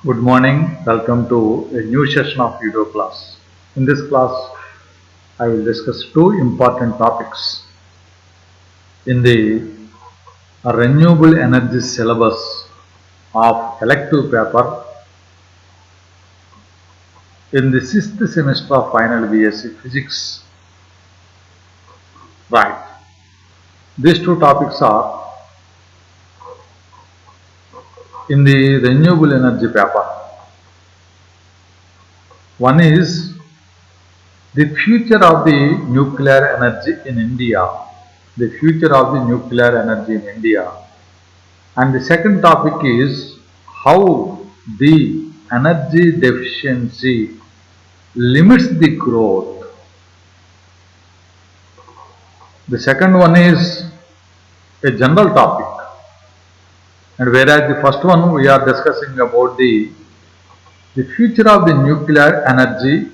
Good morning. Welcome to a new session of video class. In this class, I will discuss two important topics in the renewable energy syllabus of elective paper in the sixth semester of final BSc Physics. Right. These two topics are in the renewable energy paper. One is the future of the nuclear energy in India. The future of the nuclear energy in India. And the second topic is how the energy deficiency limits the growth. The second one is a general topic, and whereas the first one we are discussing about the future of the nuclear energy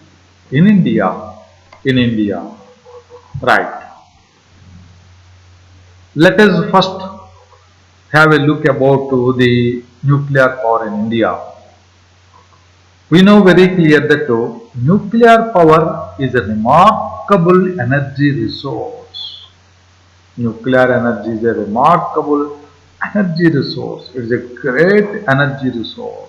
in India. In India, right? Let us first have a look about the nuclear power in India. We know very clear that nuclear power is a remarkable energy resource. Nuclear energy is a remarkable energy resource. It is a great energy resource.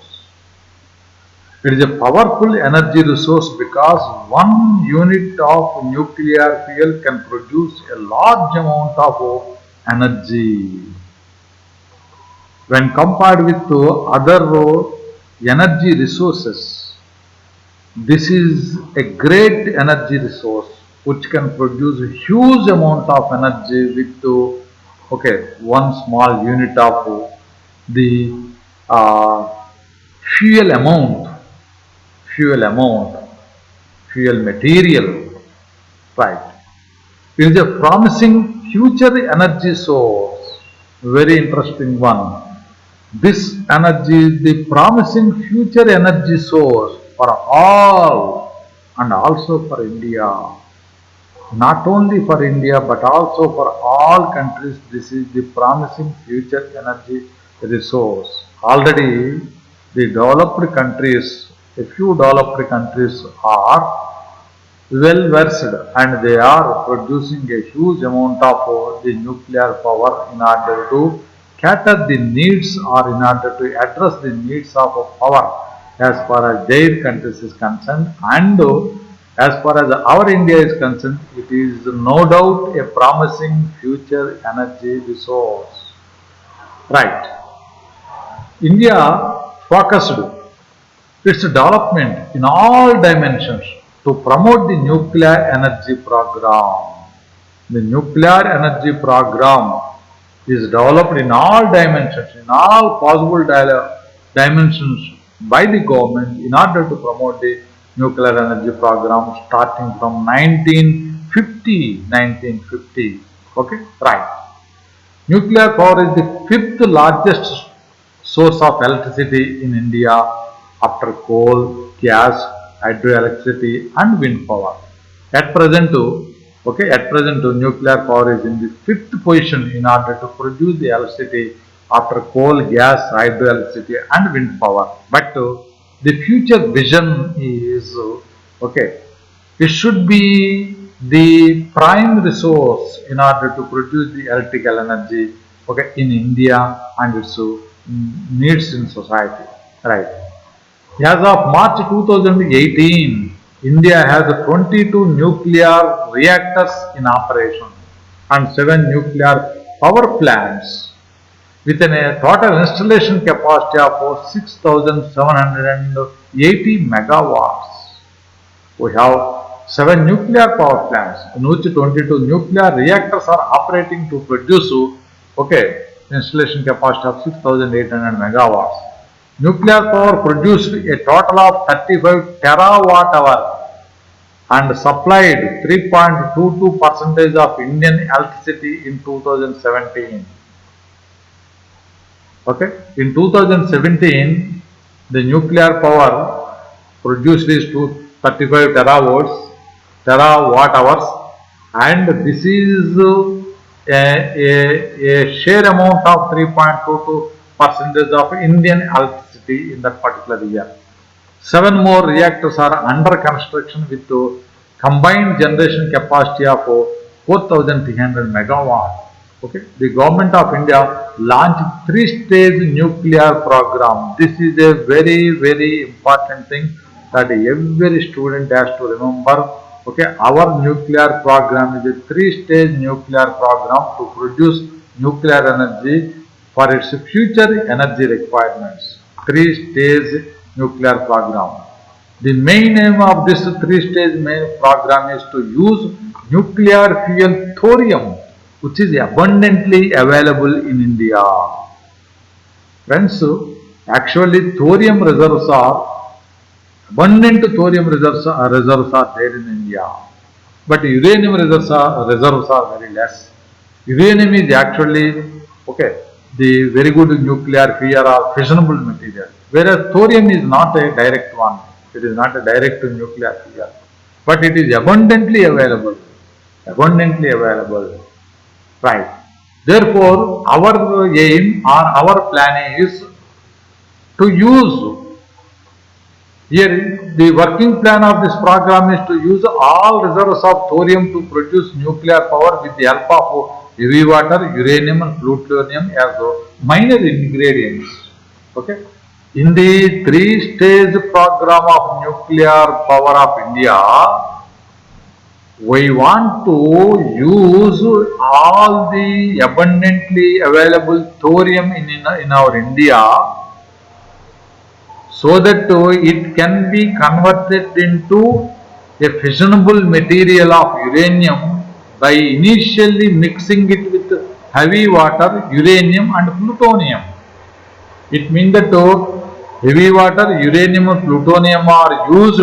It is a powerful energy resource because one unit of nuclear fuel can produce a large amount of energy. When compared with other energy resources, this is a great energy resource which can produce a huge amount of energy with one small unit of the uh, fuel amount, fuel amount, fuel material, right? It is a promising future energy source, very interesting one. This energy is the promising future energy source for all and also for India. Not only for India but also for all countries, this is the promising future energy resource. Already the developed countries, a few developed countries are well versed and they are producing a huge amount of the nuclear power in order to cater the needs or in order to address the needs of power as far as their countries is concerned, and as far as our India is concerned, it is no doubt a promising future energy resource. Right. India focused its development in all dimensions to promote the nuclear energy program. The nuclear energy program is developed in all dimensions, in all possible dimensions by the government in order to promote the nuclear energy program starting from 1950. Okay, right. Nuclear power is the fifth largest source of electricity in India after coal, gas, hydroelectricity and wind power. At present, nuclear power is in the fifth position in order to produce the electricity after coal, gas, hydroelectricity and wind power. But the future vision is it should be the prime resource in order to produce the electrical energy in India and its needs in society. Right. As of March 2018, India has 22 nuclear reactors in operation and 7 nuclear power plants with a total installation capacity of 6,780 megawatts. We have 7 nuclear power plants in which 22 nuclear reactors are operating to produce installation capacity of 6,800 megawatts. Nuclear power produced a total of 35 terawatt hour and supplied 3.22% of Indian electricity in 2017. Okay, in 2017, the nuclear power produced is 35 terawatt hours, and this is a share amount of 3.22% of Indian electricity. electricity in that particular year. 7 more reactors are under construction with combined generation capacity of 4,300 megawatt. Okay, the government of India launched 3-stage nuclear program. This is a very important thing that every student has to remember. Okay, our nuclear program is a 3-stage nuclear program to produce nuclear energy for its future energy requirements. 3-stage nuclear program. The main aim of this 3-stage main program is to use nuclear fuel thorium, which is abundantly available in India. Friends, actually thorium reserves are abundant. Thorium reserves are there in India, but uranium reserves are very less. Uranium is actually okay, the very good nuclear fuel or fissionable material, whereas thorium is not a direct one. It is not a direct nuclear fuel, but it is abundantly available. Abundantly available. Right. Therefore, our aim or our plan is to use. Here, the working plan of this program is to use all reserves of thorium to produce nuclear power with the help of heavy water, uranium and plutonium as minor ingredients. Okay. In the 3-stage program of nuclear power of India, we want to use all the abundantly available thorium in our India, so that it can be converted into a fissionable material of uranium by initially mixing it with heavy water, uranium and plutonium. It means that heavy water, uranium and plutonium are used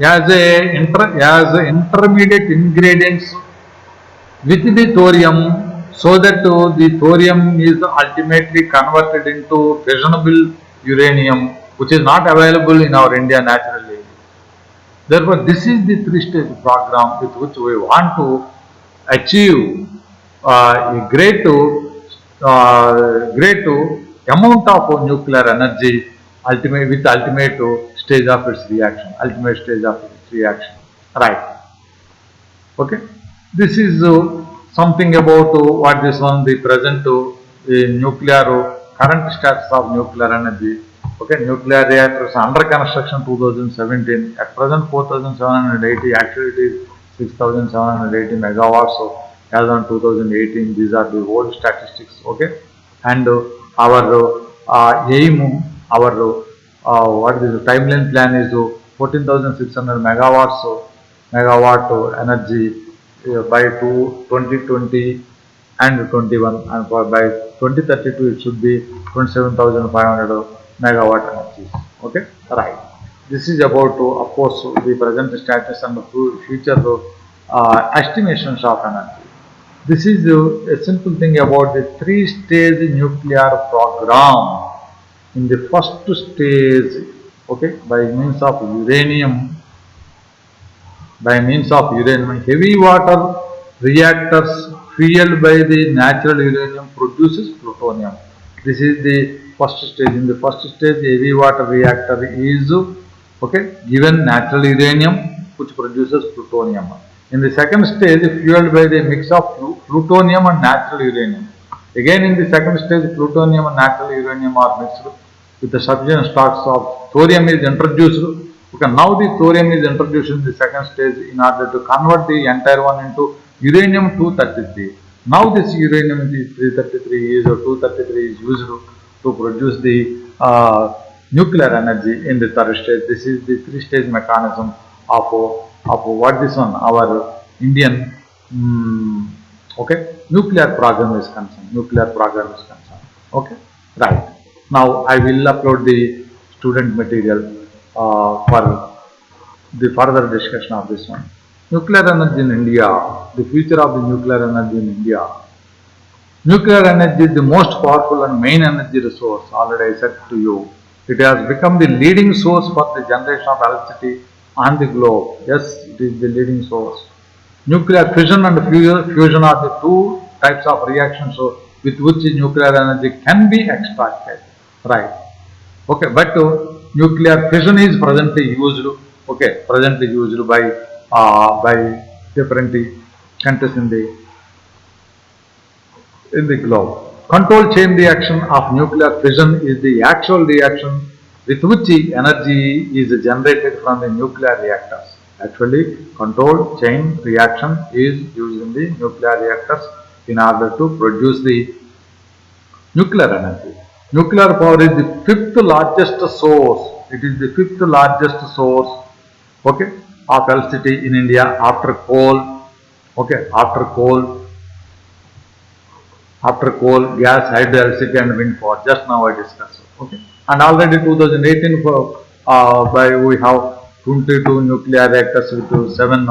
as intermediate ingredients with the thorium, so that the thorium is ultimately converted into fissionable uranium, which is not available in our India naturally. Therefore, this is the 3-stage program with which we want to achieve a great amount of nuclear energy with ultimate stage of its reaction, Right. Okay. This is something about what this one, the present nuclear current status of nuclear energy. Okay, nuclear reactors under construction 2017. At present 4,780. Actually, it is 6,780 megawatts. So as on 2018, these are the old statistics. Okay, and our aim, our what is the timeline plan is 14,600 megawatt energy by 2020 and 21, and by 2032 it should be 27,500 megawatt energy. Okay, right. This is about of course the present status and the future estimations of energy. This is a simple thing about the 3-stage nuclear program. In the first stage, okay, by means of uranium, heavy water reactors fueled by the natural uranium produces plutonium. This is the first stage. In the first stage, heavy water reactor is okay, given natural uranium which produces plutonium. In the second stage, fueled by the mix of plutonium and natural uranium. Again, in the second stage, plutonium and natural uranium are mixed with the sufficient stocks of thorium is introduced. Okay, now the thorium is introduced in the second stage in order to convert the entire one into uranium-233. Now this uranium-333 is 233 is used to produce the nuclear energy in the third stage. This is the 3-stage mechanism of what this one, our Indian okay, nuclear program is concerned. Okay, right. Now I will upload the student material for the further discussion of this one. Nuclear energy in India, the future of the nuclear energy in India. Nuclear energy is the most powerful and main energy resource. Already I said to you, it has become the leading source for the generation of electricity on the globe. Yes, it is the leading source. Nuclear fission and fusion are the two types of reactions with which nuclear energy can be extracted. right? Okay, but nuclear fission is presently used. Okay, presently used by different countries in the globe. Control chain reaction of nuclear fission is the actual reaction with which the energy is generated from the nuclear reactors. Actually, control chain reaction is used in the nuclear reactors in order to produce the nuclear energy. Nuclear power is the fifth largest source. It is the fifth largest source, okay, of electricity in India after coal. Okay, after coal, gas, hydroelectricity and wind power. Just now I discussed. Okay, and already 2018 by we have 22 nuclear reactors with 7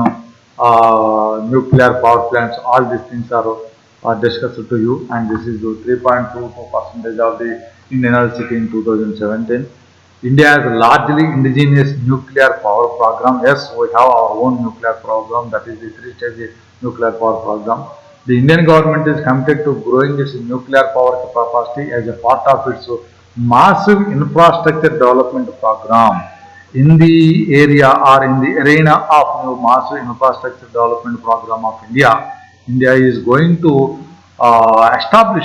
nuclear power plants. All these things are discussed to you, and this is the 3.22% of the Indian electricity in 2017. India has a largely indigenous nuclear power program. Yes, we have our own nuclear program, that is the three-stage nuclear power program. The Indian government is committed to growing its nuclear power capacity as a part of its massive infrastructure development program in the area or in the arena of massive infrastructure development program of India. India is going to establish,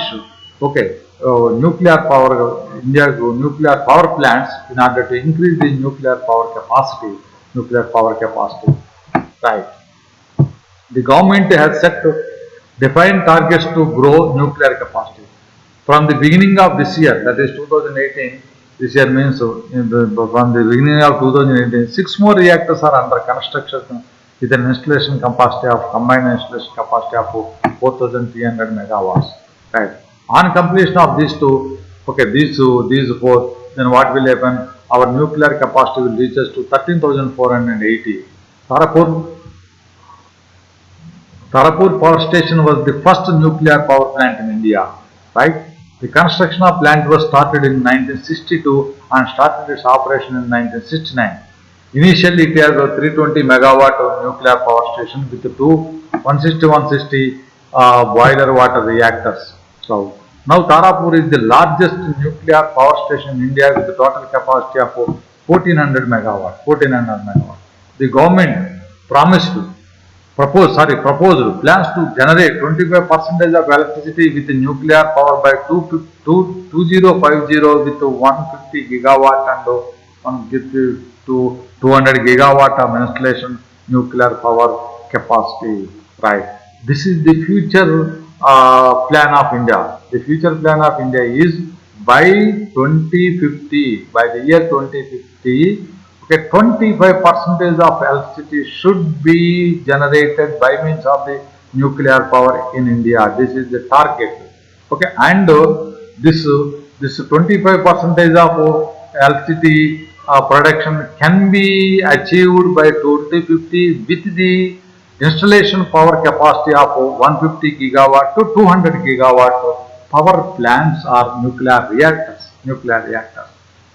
okay, India's nuclear power plants in order to increase the nuclear power capacity, right? The government has set defined targets to grow nuclear capacity. From the beginning of this year, that is 2018, this year means from the beginning of 2018, 6 more reactors are under construction with an installation capacity of combined installation capacity of 4,300 megawatts. Right. On completion of these two, okay, these four, then what will happen? Our nuclear capacity will reach us to 13,480. Tarapur Power Station was the first nuclear power plant in India, right? The construction of plant was started in 1962 and started its operation in 1969. Initially, it has a 320 megawatt nuclear power station with two 160 boiler water reactors. So now Tarapur is the largest nuclear power station in India with a total capacity of 1400 megawatt. 1400 megawatt. The government promised proposed plans to generate 25% of electricity with nuclear power by 2050 with 150 gigawatt and 150 to 200 gigawatt of installation nuclear power capacity. Right. This is the future plan of India. The future plan of India is by 2050, by the year 2050, okay, 25% of electricity should be generated by means of the nuclear power in India. This is the target. Okay, and this 25% of electricity production can be achieved by 2050 with the installation power capacity of 150 gigawatt to 200 gigawatt power plants or nuclear reactors.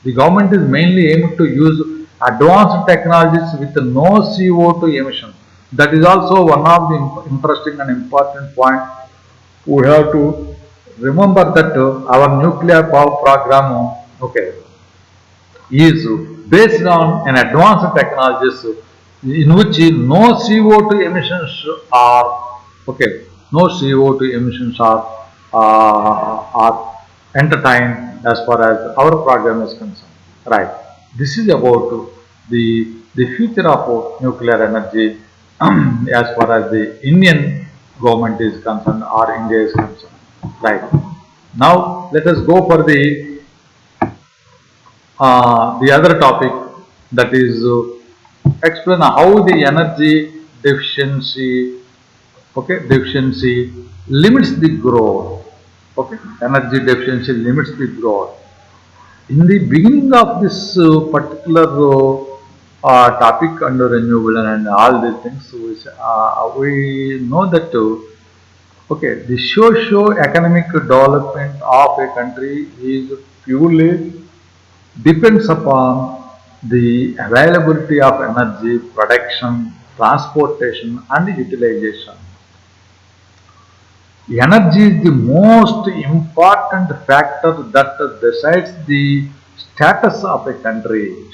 The government is mainly aimed to use advanced technologies with no CO2 emission. That is also one of the interesting and important point. We have to remember that our nuclear power program, okay, is based on an advanced technologies in which no CO2 emissions are, okay, no CO2 emissions are entertained as far as our program is concerned. Right. This is about the future of nuclear energy as far as the Indian government is concerned or India is concerned. Right. Now let us go for the other topic, that is explain how the energy deficiency, okay, deficiency limits the growth. Okay, energy deficiency limits the growth. In the beginning of this particular topic under renewable and all these things, we know that okay, the socio-economic development of a country is purely depends upon the availability of energy, production, transportation and utilization. Energy is the most important factor that decides the status of a country,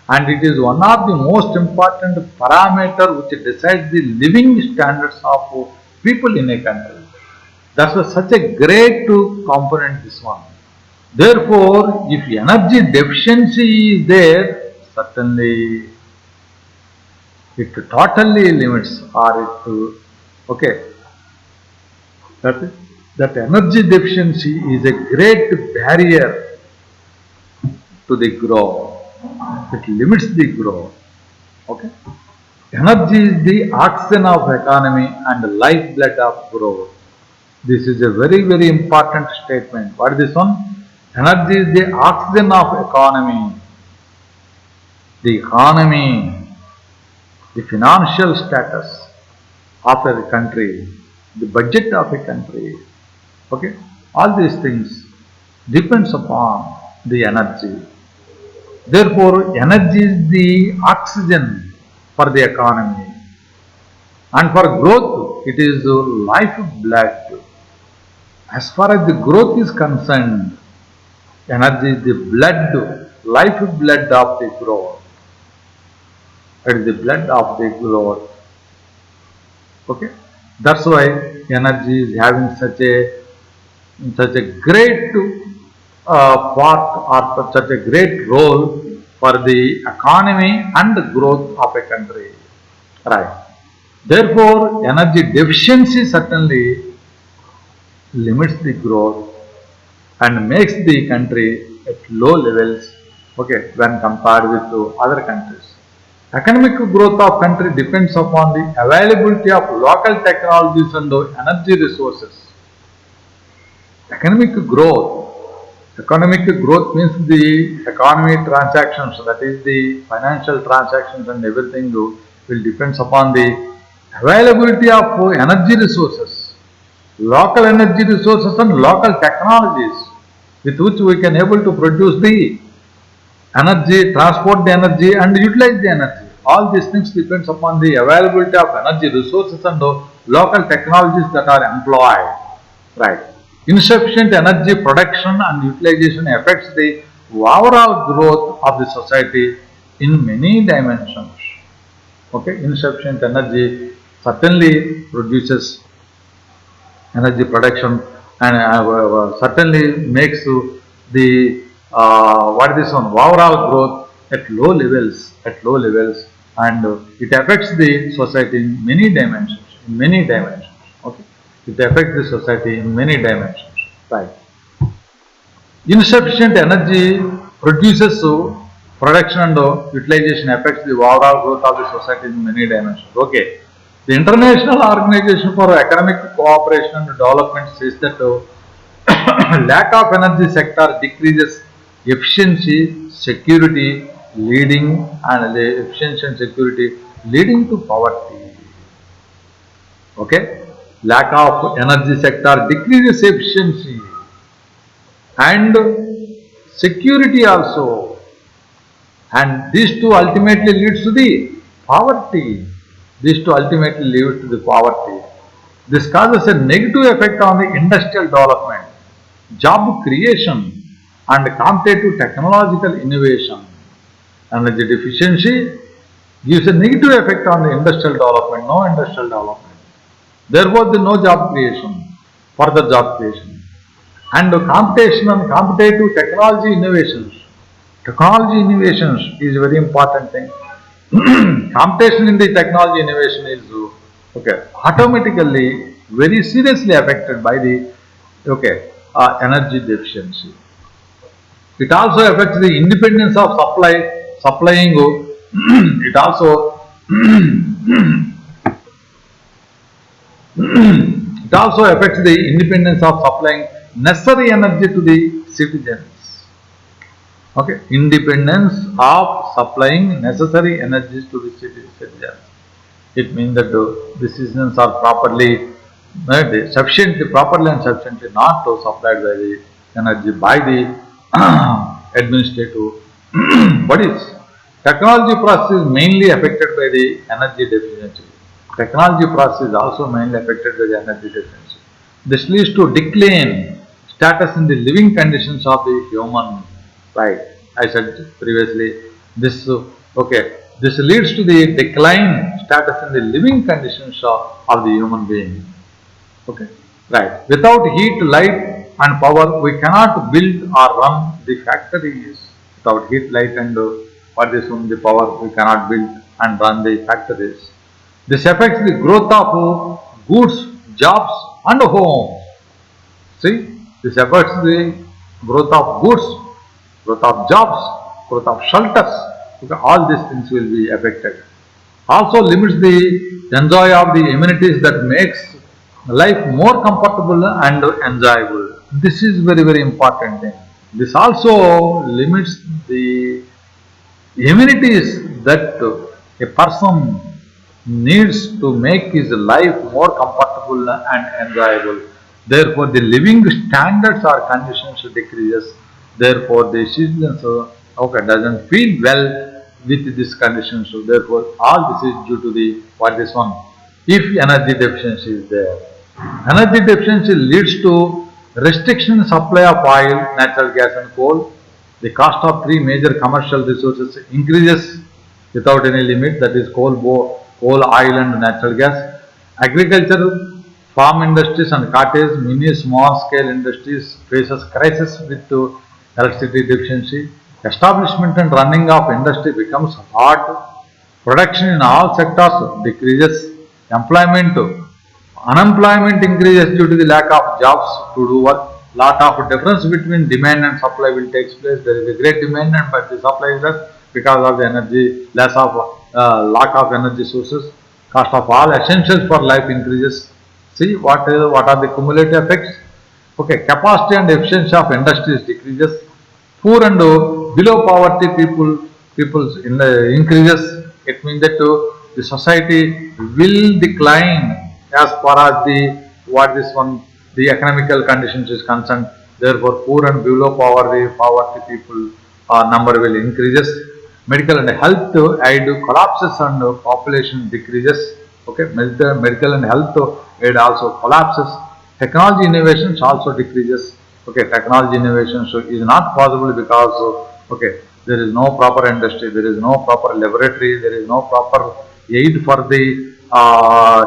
and it is one of the most important parameter which decides the living standards of people in a country. That's such a great component, this one. Therefore, if energy deficiency is there, certainly it totally limits or okay, that, that energy deficiency is a great barrier to the growth. It limits the growth. Okay. Energy is the oxygen of economy and the lifeblood of growth. This is a very, very important statement. What is this one? Energy is the oxygen of economy. The economy, the financial status of a country, the budget of a country. Okay, all these things depends upon the energy. Therefore, energy is the oxygen for the economy, and for growth, it is lifeblood. As far as the growth is concerned, energy is the blood, lifeblood of the growth. It is the blood of the growth. Okay, that's why energy is having such a great part or such a great role for the economy and the growth of a country. Right. Therefore, energy deficiency certainly limits the growth and makes the country at low levels, okay, when compared with other countries. Economic growth of country depends upon the availability of local technologies and energy resources. Economic growth. Economic growth means the economy transactions, that is the financial transactions and everything will depends upon the availability of energy resources, local energy resources and local technologies with which we can able to produce the energy, transport the energy and utilize the energy. All these things depends upon the availability of energy resources and local technologies that are employed. Right. Insufficient energy production and utilization affects the overall growth of the society in many dimensions. Okay, insufficient energy certainly produces energy production and certainly makes the what is this one, overall growth at low levels, and it affects the society in many dimensions. Okay, it affects the society in many dimensions. Right. Insufficient energy produces production and utilization affects the overall growth of the society in many dimensions. Okay. The International Organization for Economic Cooperation and Development says that lack of energy sector decreases efficiency, security, leading and efficiency and security leading to poverty. Okay, lack of energy sector decreases efficiency and security also, and these two ultimately leads to the poverty. These two ultimately lead to the poverty. This causes a negative effect on the industrial development, job creation, and competitive technological innovation. Energy deficiency gives a negative effect on the industrial development, no industrial development. Therefore, there is no job creation, further job creation. And competition and competitive technology innovations. Technology innovations is a very important thing. Competition in the technology innovation is okay, automatically very seriously affected by the energy deficiency. It also affects the independence of supplying. It also it also affects the independence of supplying necessary energy to the citizens. Okay, independence of supplying necessary energies to the citizens. It means that the citizens are properly properly and sufficiently not supplied by the energy by the administrative bodies. Technology process is mainly affected by the energy deficiency. technology process is also mainly affected by the energy deficiency. This leads to decline status in the living conditions of the human. Right, I said previously. This okay. This leads to the decline status in the living conditions of the human being. Okay, right. Without heat, light, and power, we cannot build or run the factories. Without heat, light, and what is the power, we cannot build and run the factories. This affects the growth of goods, jobs, and homes. See, this affects the growth of goods, growth of jobs, growth of shelters. Okay, all these things will be affected. Also limits the enjoy of the amenities that makes life more comfortable and enjoyable. This is very important thing. This also limits the amenities that a person needs to make his life more comfortable and enjoyable. Therefore, the living standards or conditions decreases. Therefore, the citizens doesn't feel well with this condition. So, therefore, all this is due to the what this one. If energy deficiency is there, energy deficiency leads to restriction in supply of oil, natural gas, and coal. The cost of three major commercial resources increases without any limit, that is coal, oil, and natural gas. Agriculture, farm industries, and cottage, mini, small scale industries faces crisis with electricity deficiency. Establishment and running of industry becomes hard. Production in all sectors decreases. Employment, unemployment increases due to the lack of jobs to do work. Lot of difference between demand and supply will take place. There is a great demand, and but the supply is less because of the energy, less of lack of energy sources. Cost of all essentials for life increases. See what are the cumulative effects? Okay, capacity and efficiency of industries decreases. Poor and below poverty people's increases. It means that the society will decline as far as this one the economical conditions is concerned. Therefore, poor and below poverty people number will increases. Medical and health aid collapses and population decreases. Okay, medical and health aid also collapses. Technology innovations also decreases. Okay, technology innovations is not possible because there is no proper industry, there is no proper laboratory, there is no proper aid for the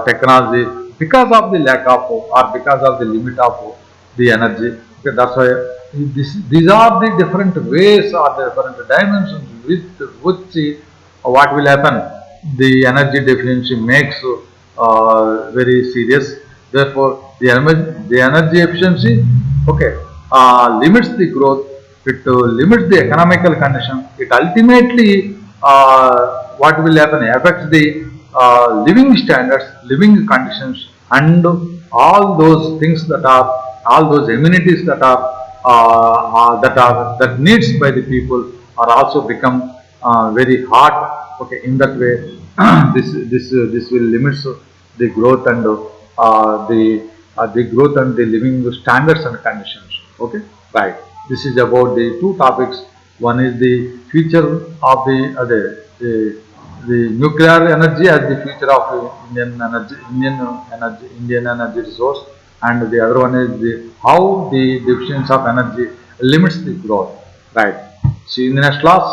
technology because of the lack of or because of the limit of the energy. Okay, that's why these are the different ways or the different dimensions with which what will happen. The energy deficiency makes very serious. Therefore, the energy efficiency, limits the growth. It limits the economical condition. It ultimately what will happen affects the living standards, living conditions, and all those things that are all those amenities that needs by the people are also become very hard. Okay, in that way, this will limit the growth and the growth and the living standards and conditions. Okay, right. This is about the two topics. One is the future of the nuclear energy as the future of Indian energy resource, and the other one is how the deficiency of energy limits the growth. Right. See you in the next class.